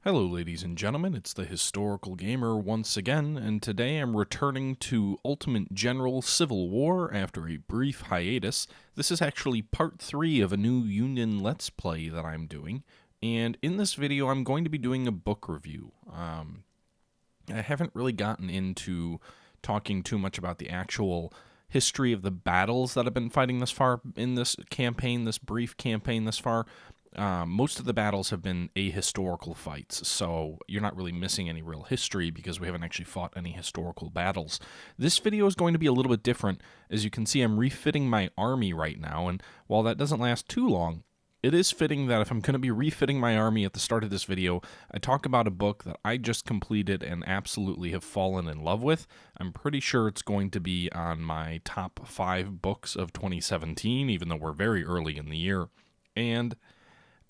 Hello, ladies and gentlemen. It's the Historical Gamer once again, and today I'm returning to Ultimate General Civil War after a brief hiatus. This is actually part 3 of a new Union Let's Play that I'm doing, and in this video I'm going to be doing a book review. I haven't really gotten into talking too much about the actual history of the battles that I've been fighting this far in this campaign, this brief campaign this far. Most of the battles have been ahistorical fights, so you're not really missing any real history because we haven't actually fought any historical battles. This video is going to be a little bit different. As you can see, I'm refitting my army right now, and while that doesn't last too long, it is fitting that if I'm going to be refitting my army at the start of this video, I talk about a book that I just completed and absolutely have fallen in love with. I'm pretty sure it's going to be on my top 5 books of 2017, even though we're very early in the year. And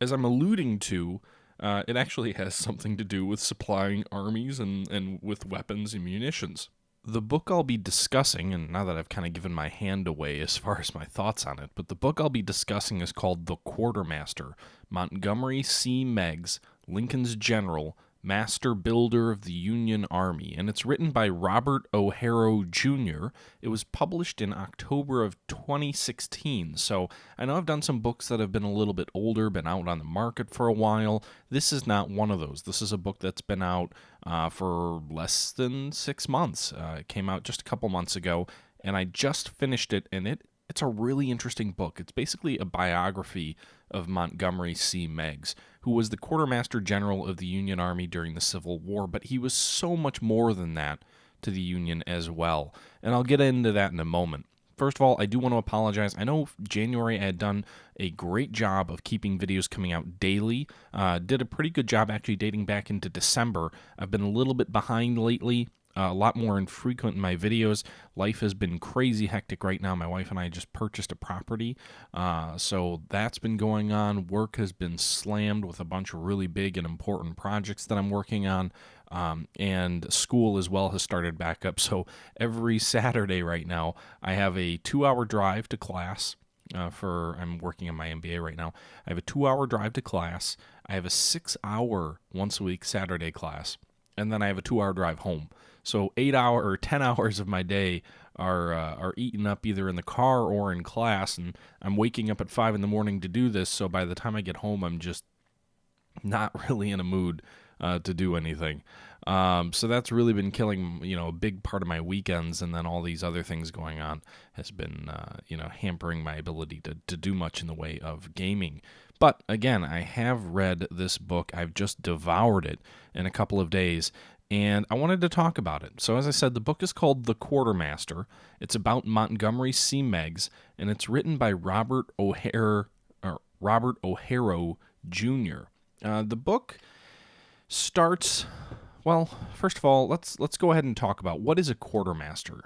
as I'm alluding to, it actually has something to do with supplying armies and with weapons and munitions. The book I'll be discussing, and now that I've kind of given my hand away as far as my thoughts on it, but the book I'll be discussing is called The Quartermaster, Montgomery C. Meigs, Lincoln's General, Master Builder of the Union Army, and it's written by Robert O'Hara Jr. It was published in October of 2016, so I know I've done some books that have been a little bit older, been out on the market for a while. This is not one of those. This is a book that's been out for less than 6 months. It came out just a couple months ago, and I just finished it, and it's a really interesting book. It's basically a biography of Montgomery C. Meigs, who was the Quartermaster General of the Union Army during the Civil War, but he was so much more than that to the Union as well. And I'll get into that in a moment. First of all, I do want to apologize. I know January I had done a great job of keeping videos coming out daily. Did a pretty good job actually dating back into December. I've been a little bit behind lately. A lot more infrequent in my videos. Life has been crazy hectic right now. My wife and I just purchased a property, so that's been going on. Work has been slammed with a bunch of really big and important projects that I'm working on, and school as well has started back up. So every Saturday right now, I have a 2-hour drive to class. I'm working on my MBA right now. I have a 2-hour drive to class. I have a 6-hour once a week Saturday class, and then I have a 2-hour drive home. So 10 hours of my day are eaten up either in the car or in class, and I'm waking up at 5 in the morning to do this. So by the time I get home, I'm just not really in a mood to do anything. So that's really been killing, a big part of my weekends, and then all these other things going on has been, hampering my ability to do much in the way of gaming. But again, I have read this book. I've just devoured it in a couple of days, and I wanted to talk about it. So as I said, the book is called The Quartermaster. It's about Montgomery C. Meigs, and it's written by Robert O'Hara Jr. The book starts, well, first of all, let's go ahead and talk about what is a quartermaster.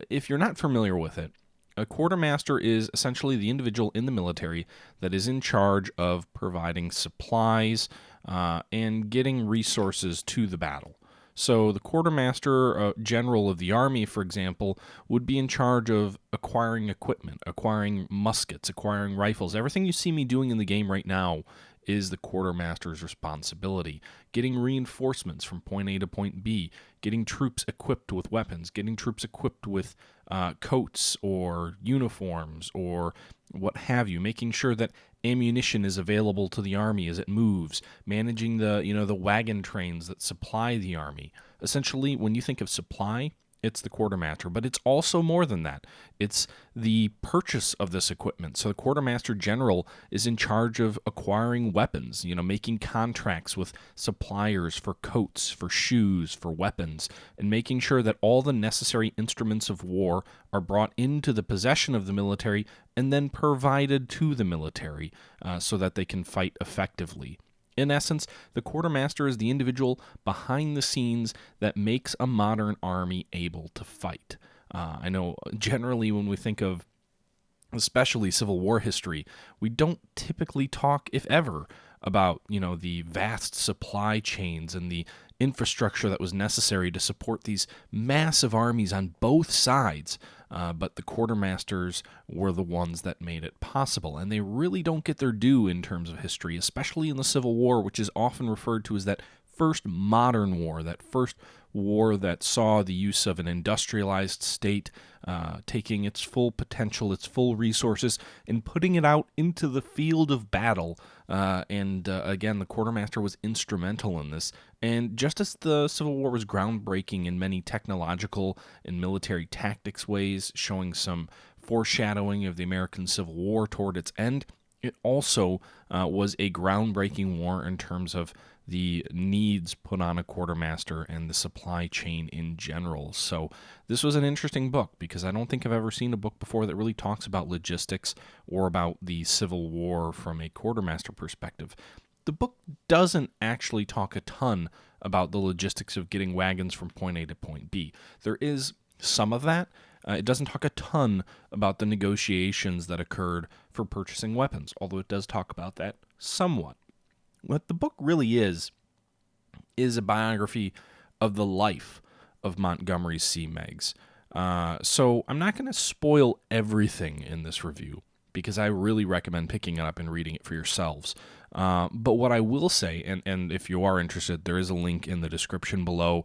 If you're not familiar with it, a quartermaster is essentially the individual in the military that is in charge of providing supplies and getting resources to the battle. So the quartermaster general of the army, for example, would be in charge of acquiring equipment, acquiring muskets, acquiring rifles. Everything you see me doing in the game right now is the quartermaster's responsibility. Getting reinforcements from point A to point B, getting troops equipped with weapons, getting troops equipped with coats or uniforms or what have you, making sure that ammunition is available to the army as it moves, managing the wagon trains that supply the army. Essentially, when you think of supply, it's the quartermaster, but it's also more than that. It's the purchase of this equipment. So the quartermaster general is in charge of acquiring weapons, making contracts with suppliers for coats, for shoes, for weapons, and making sure that all the necessary instruments of war are brought into the possession of the military and then provided to the military so that they can fight effectively. In essence, the quartermaster is the individual behind the scenes that makes a modern army able to fight. I know generally when we think of especially Civil War history, we don't typically talk, if ever, about the vast supply chains and the infrastructure that was necessary to support these massive armies on both sides. But the quartermasters were the ones that made it possible, and they really don't get their due in terms of history, especially in the Civil War, which is often referred to as that first modern war, that first war that saw the use of an industrialized state taking its full potential, its full resources, and putting it out into the field of battle. Again, the Quartermaster was instrumental in this. And just as the Civil War was groundbreaking in many technological and military tactics ways, showing some foreshadowing of the American Civil War toward its end, it also was a groundbreaking war in terms of the needs put on a quartermaster and the supply chain in general. So this was an interesting book because I don't think I've ever seen a book before that really talks about logistics or about the Civil War from a quartermaster perspective. The book doesn't actually talk a ton about the logistics of getting wagons from point A to point B. There is some of that. It doesn't talk a ton about the negotiations that occurred for purchasing weapons, although it does talk about that somewhat. What the book really is a biography of the life of Montgomery C. Meigs. So I'm not going to spoil everything in this review because I really recommend picking it up and reading it for yourselves. But what I will say, and if you are interested, there is a link in the description below.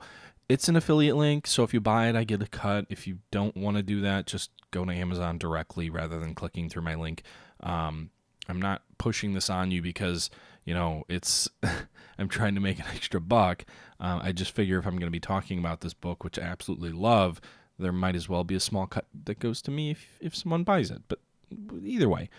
It's an affiliate link, so if you buy it, I get a cut. If you don't want to do that, just go to Amazon directly rather than clicking through my link. I'm not pushing this on you because, it's I'm trying to make an extra buck. I just figure if I'm going to be talking about this book, which I absolutely love, there might as well be a small cut that goes to me if someone buys it. But either way,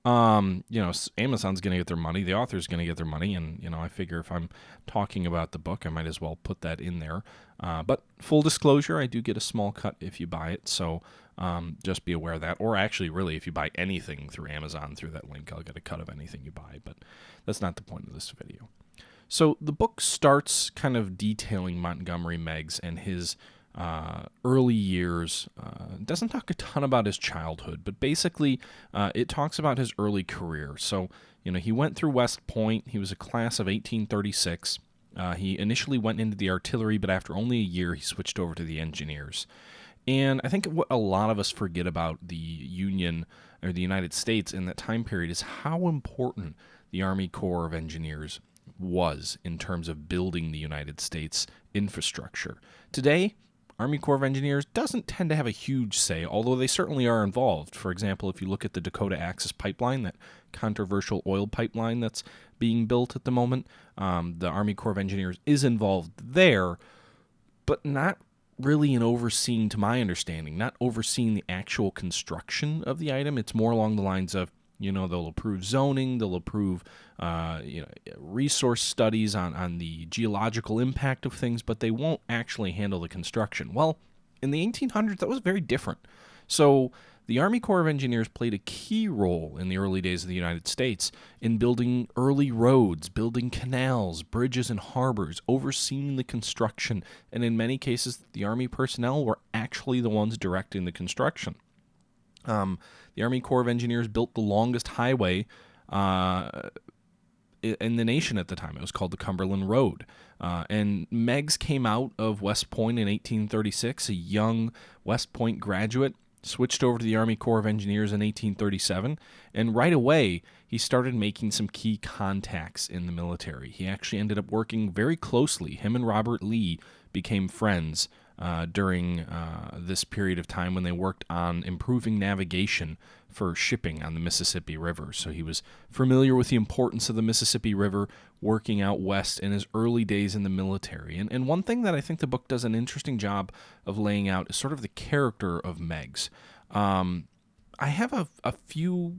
Amazon's going to get their money, the author's going to get their money, and, I figure if I'm talking about the book, I might as well put that in there. But full disclosure, I do get a small cut if you buy it, so just be aware of that. Or actually, really, if you buy anything through Amazon through that link, I'll get a cut of anything you buy, but that's not the point of this video. So the book starts kind of detailing Montgomery Meigs and his early years. Doesn't talk a ton about his childhood, but basically it talks about his early career. So, he went through West Point. He was a class of 1836. He initially went into the artillery, but after only a year, he switched over to the engineers. And I think what a lot of us forget about the Union or the United States in that time period is how important the Army Corps of Engineers was in terms of building the United States infrastructure. Today, Army Corps of Engineers doesn't tend to have a huge say, although they certainly are involved. For example, if you look at the Dakota Access Pipeline, that controversial oil pipeline that's being built at the moment, the Army Corps of Engineers is involved there, but not really in overseeing, to my understanding, not overseeing the actual construction of the item. It's more along the lines of, they'll approve zoning, they'll approve resource studies on the geological impact of things, but they won't actually handle the construction. Well, in the 1800s, that was very different. So the Army Corps of Engineers played a key role in the early days of the United States in building early roads, building canals, bridges, and harbors, overseeing the construction, and in many cases, the Army personnel were actually the ones directing the construction. The Army Corps of Engineers built the longest highway in the nation at the time. It was called the Cumberland Road. And Meigs came out of West Point in 1836, a young West Point graduate, switched over to the Army Corps of Engineers in 1837, and right away he started making some key contacts in the military. He actually ended up working very closely. Him and Robert Lee became friends during this period of time when they worked on improving navigation for shipping on the Mississippi River. So he was familiar with the importance of the Mississippi River, working out west in his early days in the military. And one thing that I think the book does an interesting job of laying out is sort of the character of Meigs. I have a few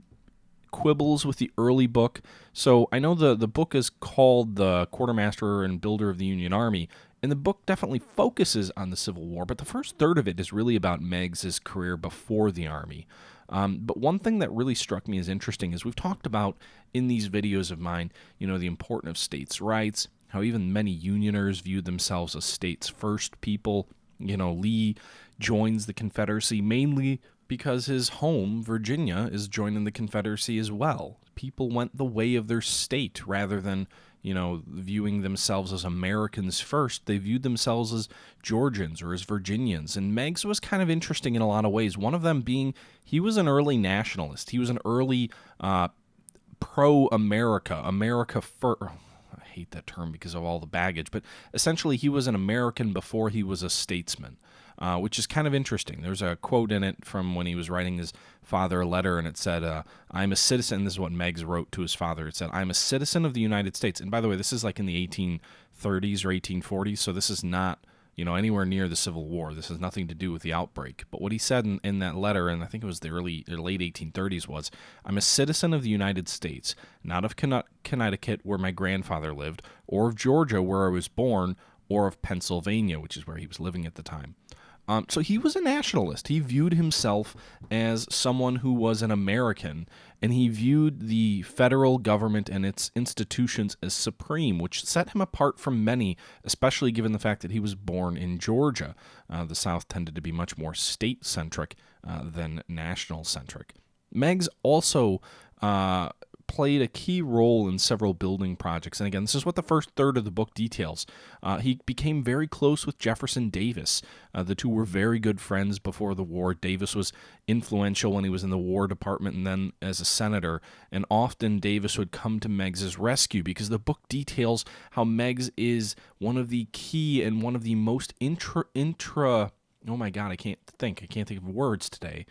quibbles with the early book. So I know the book is called The Quartermaster and Builder of the Union Army, and the book definitely focuses on the Civil War, but the first third of it is really about Meigs' career before the Army. But one thing that really struck me as interesting is we've talked about in these videos of mine, the importance of states' rights, how even many Unioners viewed themselves as states' first people. Lee joins the Confederacy mainly because his home, Virginia, is joining the Confederacy as well. People went the way of their state rather than, viewing themselves as Americans first. They viewed themselves as Georgians or as Virginians. And Meigs was kind of interesting in a lot of ways. One of them being he was an early nationalist. He was an early pro-America, America first. hate that term because of all the baggage, but essentially he was an American before he was a statesman, which is kind of interesting. There's a quote in it from when he was writing his father a letter, and it said, I'm a citizen. This is what Meigs wrote to his father. It said, I'm a citizen of the United States. And by the way, this is like in the 1830s or 1840s, so this is not anywhere near the Civil War. This has nothing to do with the outbreak. But what he said in that letter, and I think it was the late 1830s, was, I'm a citizen of the United States, not of Connecticut, where my grandfather lived, or of Georgia, where I was born, or of Pennsylvania, which is where he was living at the time. So he was a nationalist. He viewed himself as someone who was an American, and he viewed the federal government and its institutions as supreme, which set him apart from many, especially given the fact that he was born in Georgia. The South tended to be much more state-centric than national-centric. Meigs also played a key role in several building projects. And again, this is what the first third of the book details. He became very close with Jefferson Davis. The two were very good friends before the war. Davis was influential when he was in the War Department and then as a senator. And often Davis would come to Meigs' rescue because the book details how Meigs is one of the key and one of the most oh my God, I can't think of words today.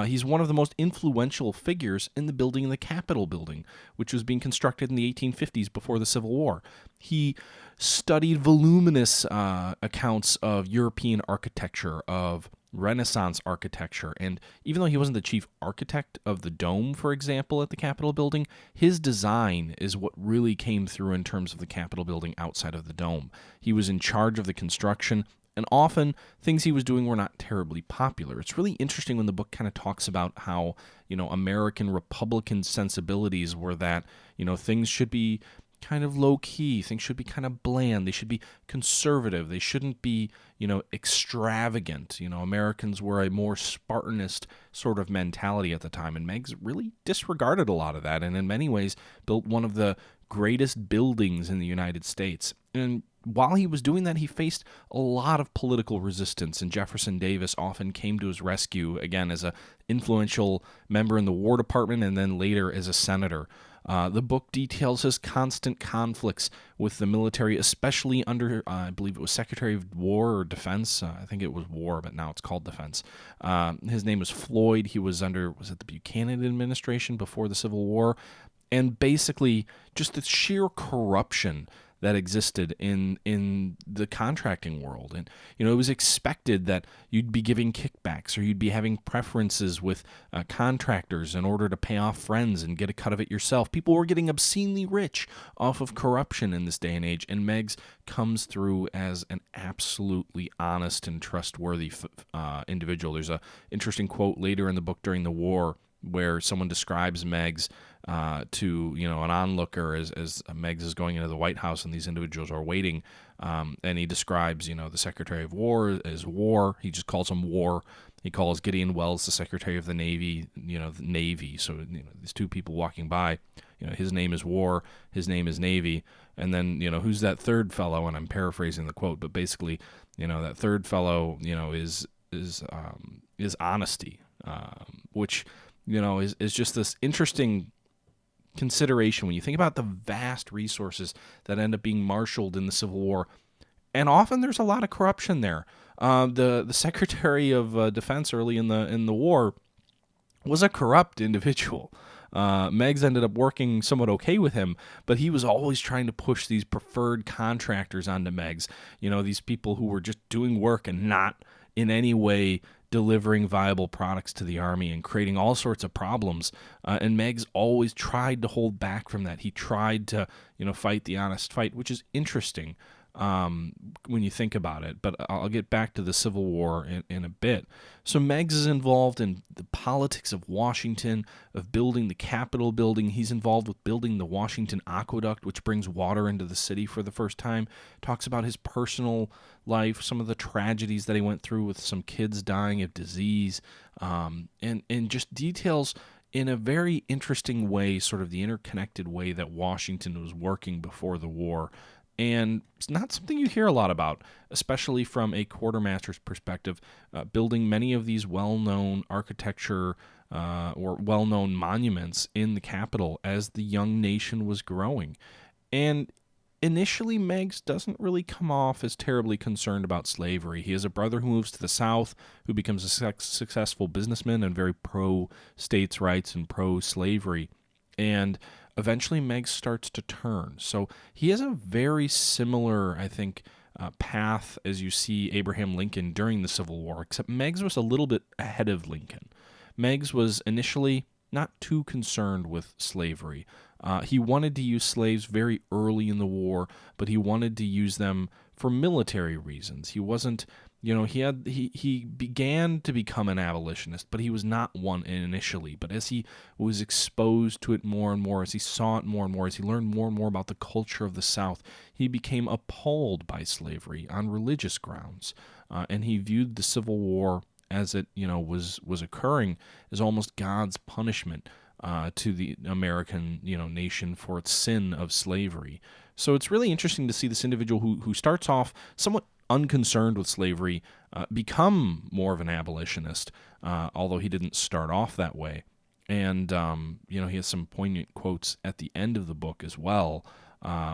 He's one of the most influential figures in the building of the Capitol building, which was being constructed in the 1850s before the Civil War. He studied voluminous accounts of European architecture, of Renaissance architecture, and even though he wasn't the chief architect of the dome, for example, at the Capitol building, his design is what really came through in terms of the Capitol building outside of the dome. He was in charge of the construction, and often things he was doing were not terribly popular. It's really interesting when the book kind of talks about how, American Republican sensibilities were that, things should be kind of low-key, things should be kind of bland, they should be conservative, they shouldn't be, extravagant. Americans were a more Spartanist sort of mentality at the time, and Meigs really disregarded a lot of that, and in many ways built one of the greatest buildings in the United States. And while he was doing that, he faced a lot of political resistance, and Jefferson Davis often came to his rescue, again, as an influential member in the War Department and then later as a senator. The book details his constant conflicts with the military, especially under, I believe it was Secretary of War or Defense. I think it was War, but now it's called Defense. His name was Floyd. He was under, was it the Buchanan administration before the Civil War? And basically just the sheer corruption that existed in the contracting world. And, it was expected that you'd be giving kickbacks or you'd be having preferences with contractors in order to pay off friends and get a cut of it yourself. People were getting obscenely rich off of corruption in this day and age, and Meigs comes through as an absolutely honest and trustworthy individual. There's an interesting quote later in the book during the war where someone describes Meigs to an onlooker as Meigs is going into the White House and these individuals are waiting, and he describes the Secretary of War as War. He just calls him War. He calls Gideon Welles the Secretary of the Navy, the Navy. So these two people walking by, his name is War, his name is Navy, and then who's that third fellow? And I'm paraphrasing the quote, but basically that third fellow is honesty, which is just this interesting consideration when you think about the vast resources that end up being marshaled in the Civil War. And often there's a lot of corruption there. The Secretary of Defense early in the war was a corrupt individual. Meigs ended up working somewhat okay with him, but he was always trying to push these preferred contractors onto Meigs. These people who were just doing work and not in any way delivering viable products to the army and creating all sorts of problems. And Meigs always tried to hold back from that. He tried to, fight the honest fight, which is interesting when you think about it. But I'll get back to the Civil War in a bit. So Meigs is involved in the politics of Washington, of building the Capitol building. He's involved with building the Washington Aqueduct, which brings water into the city for the first time. Talks about his personal life, some of the tragedies that he went through with some kids dying of disease, and just details in a very interesting way, sort of the interconnected way that Washington was working before the war. And it's not something you hear a lot about, especially from a quartermaster's perspective, building many of these well-known architecture or well-known monuments in the Capitol as the young nation was growing. And initially, Meigs doesn't really come off as terribly concerned about slavery. He has a brother who moves to the South, who becomes a successful businessman and very pro-states' rights and pro-slavery. And eventually, Meigs starts to turn. So he has a very similar, I think, path as you see Abraham Lincoln during the Civil War, except Meigs was a little bit ahead of Lincoln. Meigs was initially not too concerned with slavery. He wanted to use slaves very early in the war, but he wanted to use them for military reasons. He wasn't, he began to become an abolitionist, but he was not one initially. But as he was exposed to it more and more, as he saw it more and more, as he learned more and more about the culture of the South, he became appalled by slavery on religious grounds, and he viewed the Civil War as it was occurring as almost God's punishment to the American nation for its sin of slavery. So it's really interesting to see this individual who starts off somewhat unconcerned with slavery become more of an abolitionist, although he didn't start off that way. And he has some poignant quotes at the end of the book as well,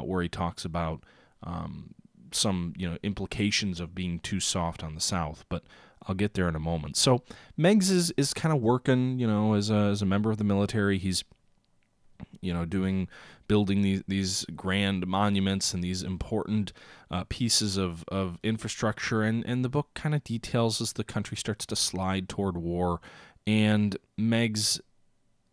where he talks about some implications of being too soft on the South, but I'll get there in a moment. So Meigs is kind of working, as a member of the military. He's building these grand monuments and these important pieces of infrastructure, and the book kind of details as the country starts to slide toward war, and Meigs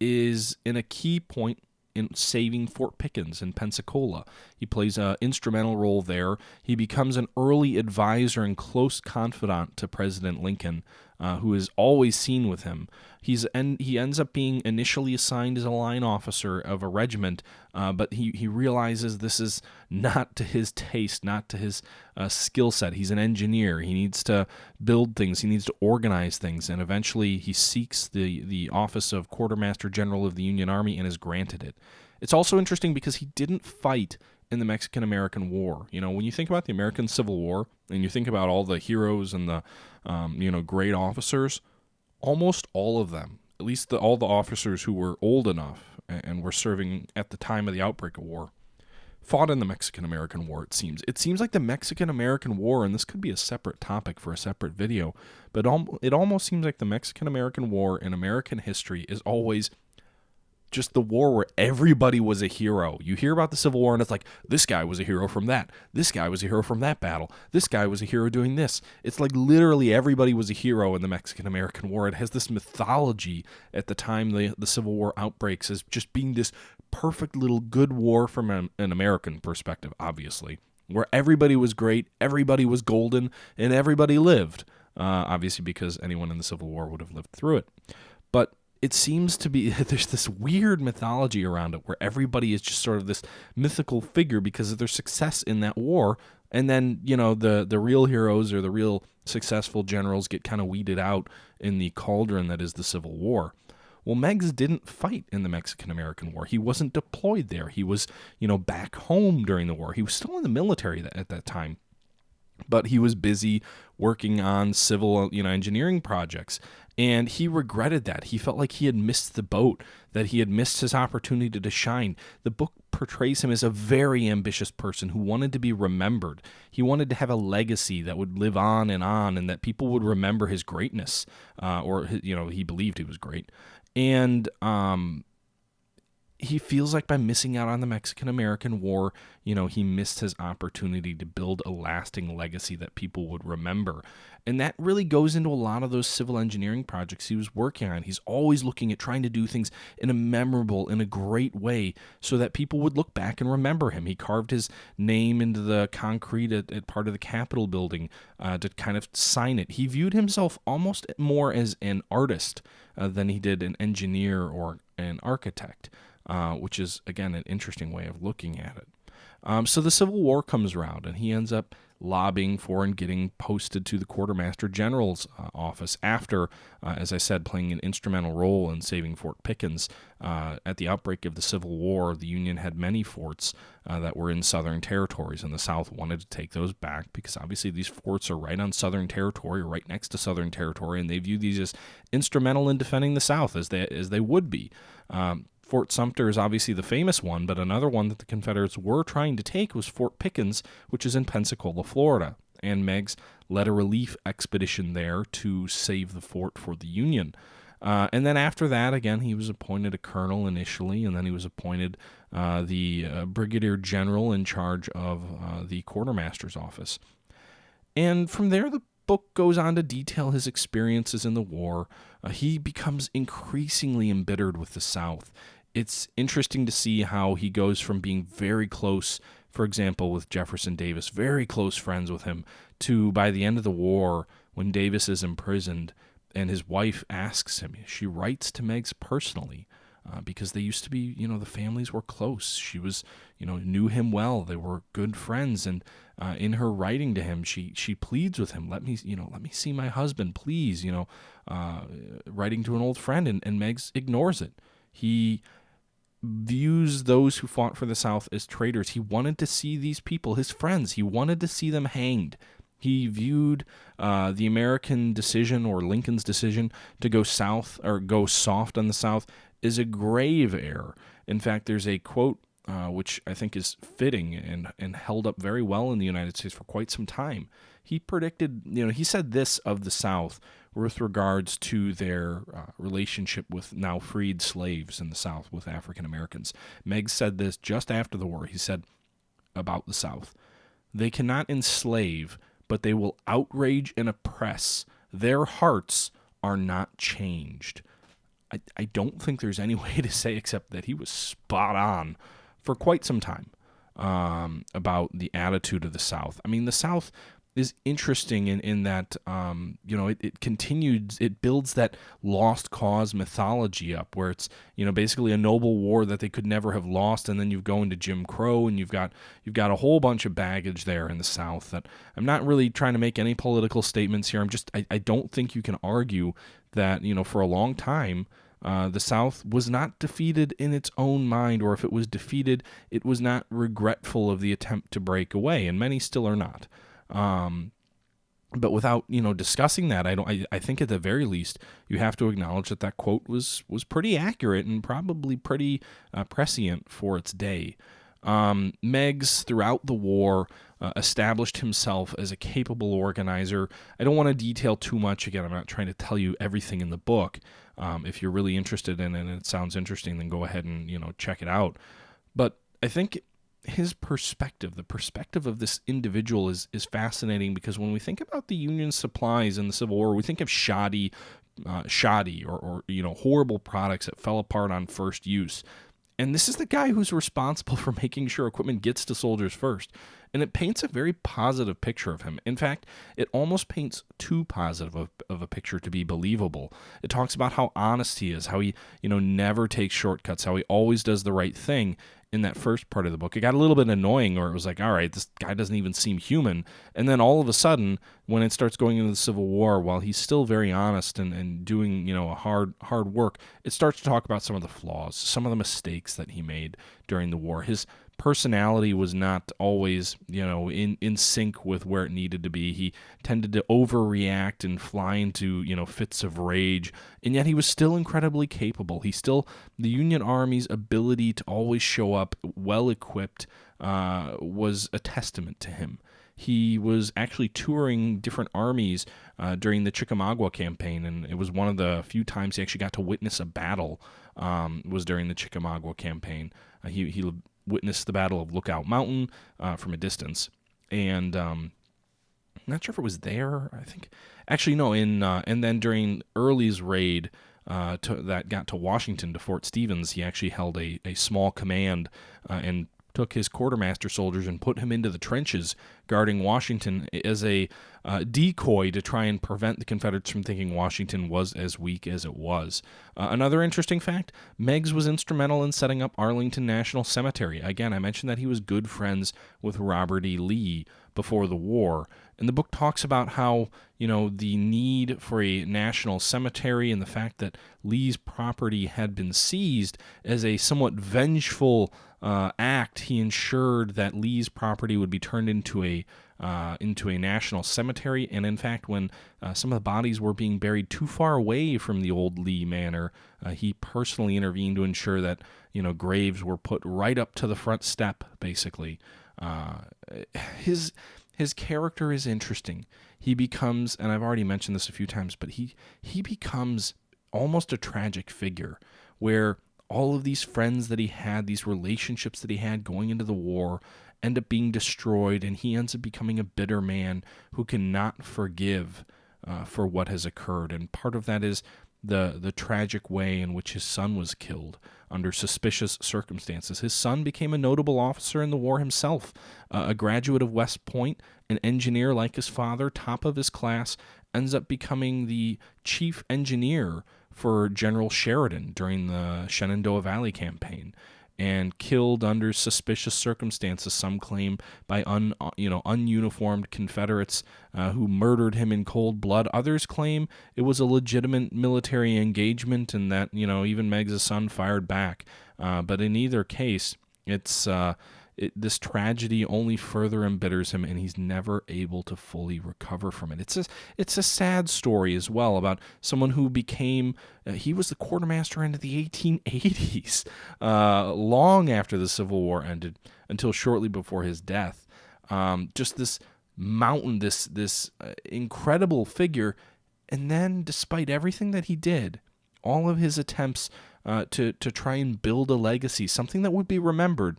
is in a key point in saving Fort Pickens in Pensacola. He plays an instrumental role there. He becomes an early advisor and close confidant to President Lincoln, who is always seen with him. He ends up being initially assigned as a line officer of a regiment, but he realizes this is not to his taste, not to his skill set. He's an engineer. He needs to build things. He needs to organize things, and eventually he seeks the office of Quartermaster General of the Union Army and is granted it. It's also interesting because he didn't fight in the Mexican-American War. When you think about the American Civil War and you think about all the heroes and the great officers, almost all of them, at least all the officers who were old enough and were serving at the time of the outbreak of war, fought in the Mexican-American War, it seems. It seems like the Mexican-American War, and this could be a separate topic for a separate video, but it almost seems like the Mexican-American War in American history is always just the war where everybody was a hero. You hear about the Civil War and it's like, this guy was a hero from that. This guy was a hero from that battle. This guy was a hero doing this. It's like literally everybody was a hero in the Mexican-American War. It has this mythology at the time the Civil War outbreaks as just being this perfect little good war from an American perspective, obviously, where everybody was great, everybody was golden, and everybody lived. Obviously because anyone in the Civil War would have lived through it. But it seems to be, there's this weird mythology around it where everybody is just sort of this mythical figure because of their success in that war. And then, the real heroes or the real successful generals get kind of weeded out in the cauldron that is the Civil War. Well, Meigs didn't fight in the Mexican-American War. He wasn't deployed there. He was, back home during the war. He was still in the military at that time. But he was busy working on civil, engineering projects, and he regretted that. He felt like he had missed the boat, that he had missed his opportunity to shine. The book portrays him as a very ambitious person who wanted to be remembered. He wanted to have a legacy that would live on, and that people would remember his greatness, he believed he was great. And he feels like by missing out on the Mexican-American War, he missed his opportunity to build a lasting legacy that people would remember. And that really goes into a lot of those civil engineering projects he was working on. He's always looking at trying to do things in a memorable, in a great way so that people would look back and remember him. He carved his name into the concrete at part of the Capitol building to kind of sign it. He viewed himself almost more as an artist than he did an engineer or an architect. Which is, again, an interesting way of looking at it. So the Civil War comes around, and he ends up lobbying for and getting posted to the Quartermaster General's office after, as I said, playing an instrumental role in saving Fort Pickens. At the outbreak of the Civil War, the Union had many forts that were in Southern territories, and the South wanted to take those back because obviously these forts are right on Southern territory, right next to Southern territory, and they view these as instrumental in defending the South, as they would be. Fort Sumter is obviously the famous one, but another one that the Confederates were trying to take was Fort Pickens, which is in Pensacola, Florida. And Meigs led a relief expedition there to save the fort for the Union. And then after that, again, he was appointed a colonel initially, and then he was appointed the brigadier general in charge of the quartermaster's office. And from there, the book goes on to detail his experiences in the war. He becomes increasingly embittered with the South. It's interesting to see how he goes from being very close, for example, with Jefferson Davis, very close friends with him, to by the end of the war, when Davis is imprisoned, and his wife asks him, she writes to Meigs personally, because they used to be, the families were close. She was, knew him well. They were good friends. And in her writing to him, she pleads with him, let me see my husband, please, writing to an old friend. And Meigs ignores it. He views those who fought for the South as traitors. He wanted to see these people, his friends, he wanted to see them hanged. He viewed the American decision, or Lincoln's decision, to go south or go soft on the South is a grave error. In fact, there's a quote which I think is fitting and held up very well in the United States for quite some time. He predicted, he said this of the South with regards to their relationship with now freed slaves in the South with African Americans. Meigs said this just after the war. He said about the South, "They cannot enslave, but they will outrage and oppress. Their hearts are not changed." I don't think there's any way to say except that he was spot on for quite some time about the attitude of the South. I mean, the South is interesting in that, it continues, it builds that lost cause mythology up where it's, basically a noble war that they could never have lost. And then you go into Jim Crow and you've got a whole bunch of baggage there in the South that I'm not really trying to make any political statements here. I don't think you can argue that, for a long time, the South was not defeated in its own mind, or if it was defeated, it was not regretful of the attempt to break away, and many still are not. But without, discussing that, I think at the very least you have to acknowledge that quote was pretty accurate and probably pretty prescient for its day. Meigs, throughout the war, established himself as a capable organizer. I don't want to detail too much. Again, I'm not trying to tell you everything in the book. If you're really interested in it and it sounds interesting, then go ahead and, check it out. But I think his perspective, the perspective of this individual is fascinating, because when we think about the Union supplies in the Civil War, we think of shoddy or horrible products that fell apart on first use. And this is the guy who's responsible for making sure equipment gets to soldiers first. And it paints a very positive picture of him. In fact, it almost paints too positive of a picture to be believable. It talks about how honest he is, how he, never takes shortcuts, how he always does the right thing. In that first part of the book, it got a little bit annoying, where it was like, all right, this guy doesn't even seem human. And then all of a sudden, when it starts going into the Civil War, while he's still very honest and doing, a hard work, it starts to talk about some of the flaws, some of the mistakes that he made during the war. His personality was not always, in sync with where it needed to be. He tended to overreact and fly into, fits of rage, and yet he was still incredibly capable. The Union Army's ability to always show up well-equipped was a testament to him. He was actually touring different armies during the Chickamauga campaign, and it was one of the few times he actually got to witness a battle, was during the Chickamauga campaign. He witnessed the Battle of Lookout Mountain from a distance, and I'm not sure if it was there. I think actually no. And then during Early's raid that got to Washington, to Fort Stevens, he actually held a small command and took his quartermaster soldiers and put him into the trenches guarding Washington as a decoy to try and prevent the Confederates from thinking Washington was as weak as it was. Another interesting fact, Meigs was instrumental in setting up Arlington National Cemetery. Again, I mentioned that he was good friends with Robert E. Lee, before the war. And the book talks about how, the need for a national cemetery and the fact that Lee's property had been seized as a somewhat vengeful act. He ensured that Lee's property would be turned into a national cemetery. And in fact, when some of the bodies were being buried too far away from the old Lee manor, he personally intervened to ensure that graves were put right up to the front step. Basically, his character is interesting. He becomes, and I've already mentioned this a few times, but he becomes almost a tragic figure, where all of these friends that he had, these relationships that he had going into the war, end up being destroyed, and he ends up becoming a bitter man who cannot forgive for what has occurred. And part of that is the tragic way in which his son was killed under suspicious circumstances. His son became a notable officer in the war himself, a graduate of West Point, an engineer like his father, top of his class, ends up becoming the chief engineer for General Sheridan during the Shenandoah Valley campaign, and killed under suspicious circumstances. Some claim by ununiformed Confederates who murdered him in cold blood. Others claim it was a legitimate military engagement and that even Meigs' son fired back. But in either case, this tragedy only further embitters him, and he's never able to fully recover from it. It's a sad story as well about someone who became, he was the quartermaster into the 1880s, long after the Civil War ended, until shortly before his death. Just this mountain, this incredible figure, and then despite everything that he did, all of his attempts to try and build a legacy, something that would be remembered,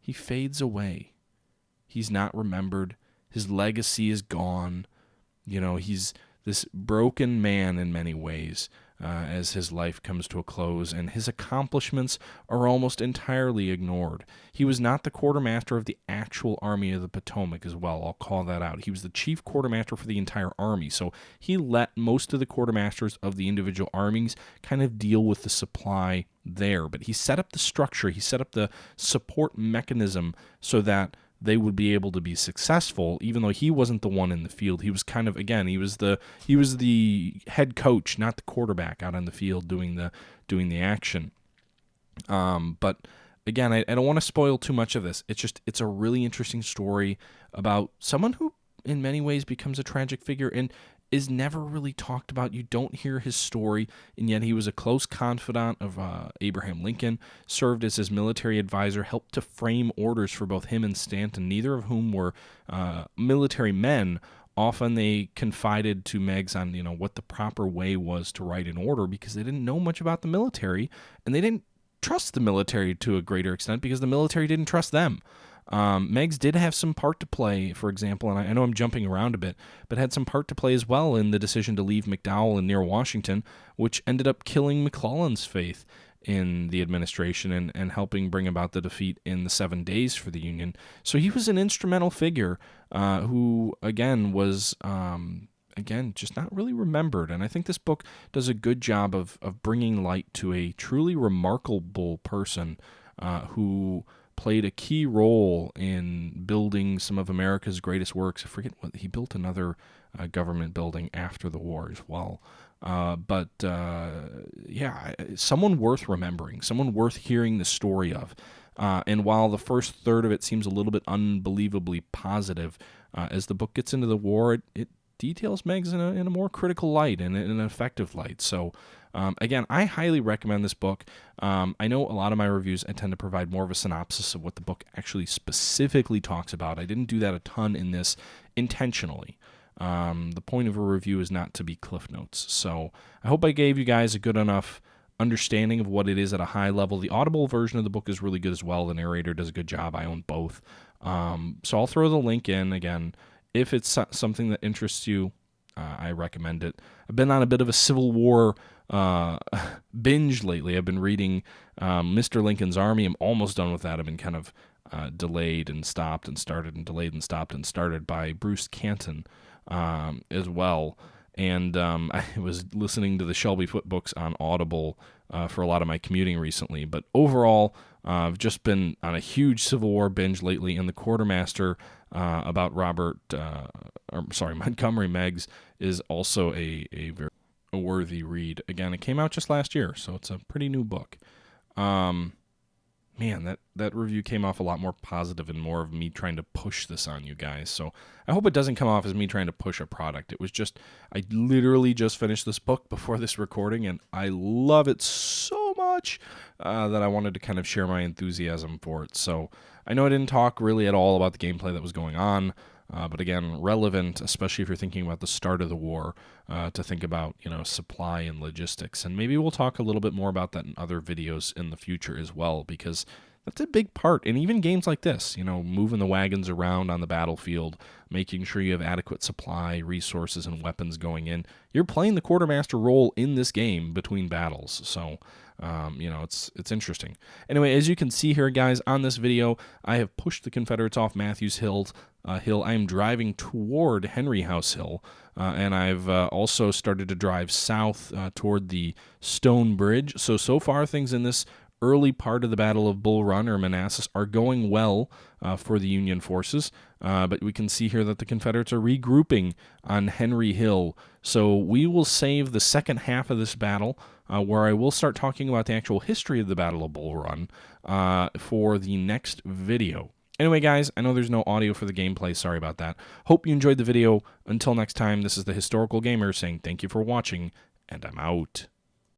he fades away. He's not remembered. His legacy is gone. He's this broken man in many ways as his life comes to a close, and his accomplishments are almost entirely ignored. He was not the quartermaster of the actual Army of the Potomac as well. I'll call that out. He was the chief quartermaster for the entire army, so he let most of the quartermasters of the individual armies kind of deal with the supply there. But he set up the structure, he set up the support mechanism so that they would be able to be successful, even though he wasn't the one in the field. He was kind of, again, he was the head coach, not the quarterback out on the field doing the action. But again, I don't want to spoil too much of this. It's a really interesting story about someone who in many ways becomes a tragic figure and is never really talked about. You don't hear his story, and yet he was a close confidant of Abraham Lincoln, served as his military advisor, helped to frame orders for both him and Stanton, neither of whom were military men. Often they confided to Meigs on what the proper way was to write an order, because they didn't know much about the military, and they didn't trust the military to a greater extent because the military didn't trust them. Meigs did have some part to play, for example, and I know I'm jumping around a bit, but had some part to play as well in the decision to leave McDowell and near Washington, which ended up killing McClellan's faith in the administration and helping bring about the defeat in the 7 days for the Union. So he was an instrumental figure who, again, was just not really remembered. And I think this book does a good job of bringing light to a truly remarkable person who played a key role in building some of America's greatest works. I forget what he built, another government building after the war as well. Someone worth remembering, someone worth hearing the story of. And while the first third of it seems a little bit unbelievably positive, as the book gets into the war, it details Meigs in a more critical light and in an effective light. So again, I highly recommend this book. I know a lot of my reviews, I tend to provide more of a synopsis of what the book actually specifically talks about. I didn't do that a ton in this intentionally. The point of a review is not to be Cliff Notes. So I hope I gave you guys a good enough understanding of what it is at a high level. The Audible version of the book is really good as well. The narrator does a good job. I own both. So I'll throw the link in again. If it's something that interests you, I recommend it. I've been on a bit of a Civil War binge lately. I've been reading Mr. Lincoln's Army. I'm almost done with that. I've been kind of delayed and stopped and started and delayed and stopped and started by Bruce Canton as well. And I was listening to the Shelby Foote books on Audible for a lot of my commuting recently. But overall, I've just been on a huge Civil War binge lately, and the Quartermaster about Montgomery Meigs is also a very worthy read. Again, it came out just last year, so it's a pretty new book. Man, that review came off a lot more positive and more of me trying to push this on you guys. So I hope it doesn't come off as me trying to push a product. It was just, I literally just finished this book before this recording, and I love it so much that I wanted to kind of share my enthusiasm for it. So I know I didn't talk really at all about the gameplay that was going on, but again, relevant, especially if you're thinking about the start of the war, to think about, supply and logistics. And maybe we'll talk a little bit more about that in other videos in the future as well, because that's a big part. And even games like this, moving the wagons around on the battlefield, making sure you have adequate supply, resources, and weapons going in. You're playing the quartermaster role in this game between battles. So, it's interesting. Anyway, as you can see here, guys, on this video, I have pushed the Confederates off Matthews Hill. I am driving toward Henry House Hill, and I've also started to drive south toward the Stone Bridge. So far, things in this early part of the Battle of Bull Run or Manassas are going well for the Union forces, but we can see here that the Confederates are regrouping on Henry Hill. So we will save the second half of this battle, where I will start talking about the actual history of the Battle of Bull Run for the next video. Anyway, guys, I know there's no audio for the gameplay. Sorry about that. Hope you enjoyed the video. Until next time, this is the Historical Gamer saying thank you for watching, and I'm out.